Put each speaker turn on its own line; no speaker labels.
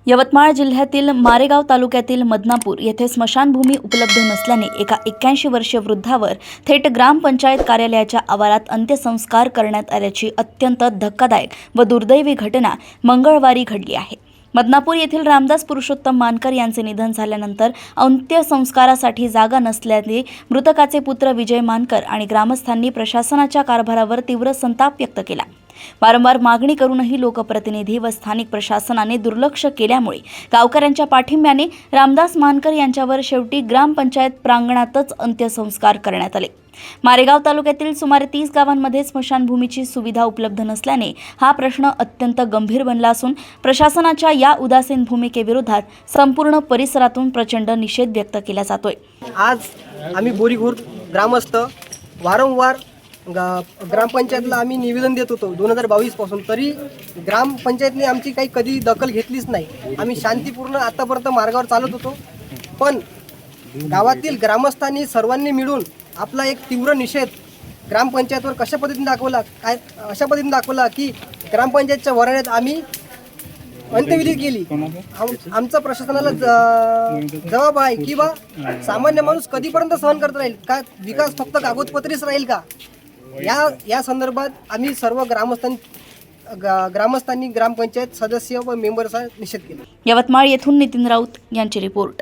यवतमाळ जिल्ह्यातील मारेगाव तालुक्यातील मदनापूर येथे स्मशानभूमी उपलब्ध नसल्याने एका 81 वर्षीय वृद्धावर थेट ग्रामपंचायत कार्यालयाच्या आवारात अंत्यसंस्कार करण्यात आल्याची अत्यंत धक्कादायक व दुर्दैवी घटना मंगळवारी घडली आहे। मदनापूर येथील रामदास पुरुषोत्तम मानकर यांचे निधन झाल्यानंतर अंत्यसंस्कारासाठी जागा नसल्याने मृतकाचे पुत्र विजय मानकर आणि ग्रामस्थांनी प्रशासनाच्या कारभारावर तीव्र संताप व्यक्त केला। वारंवार मागणी करूनही लोकप्रतिनिधी व स्थानिक प्रशासनाने दुर्लक्ष केल्यामुळे गावकऱ्यांच्या पाठिंब्याने रामदास मानकर यांच्यावर शेवटी ग्रामपंचायत प्रांगणातच अंत्यसंस्कार करण्यात आले। मारेगाव तालुक्यातील सुमारे 30 गावांमध्ये स्मशानभूमीची सुविधा उपलब्ध नसल्याने हा प्रश्न अत्यंत गंभीर बनला असून प्रशासनाच्या या उदासीन भूमिकेविरोधात संपूर्ण परिसरातून प्रचंड निषेध व्यक्त केला जातोय।
आज आम्ही बोरीघोर ग्रामस्थ वारंवार ग्रामपंचायतला आम्ही निवेदन देत होतो 2022 पासून, तरी ग्रामपंचायतने आमची काही कधी दखल घेतलीच नाही। आम्ही शांतीपूर्ण आतापर्यंत मार्गावर चालत होतो, पण गावातील ग्रामस्थांनी सर्वांनी मिळून आपला एक तीव्र निषेध ग्रामपंचायतवर कशा पद्धतीने दाखवला की ग्रामपंचायतच्या वराण्यात आम्ही अंत्यविधी केली। आमचा प्रशासनाला जबाब आहे की बा सामान्य माणूस कधीपर्यंत सहन करत राहील का? विकास फक्त कागदपत्रीच राहील का? या संदर्भात आम्ही सर्व ग्रामस्थांनी ग्रामपंचायत सदस्य व मेंबरचा निषेध केला।
यवतमाळ येथून नितीन राऊत यांची रिपोर्ट।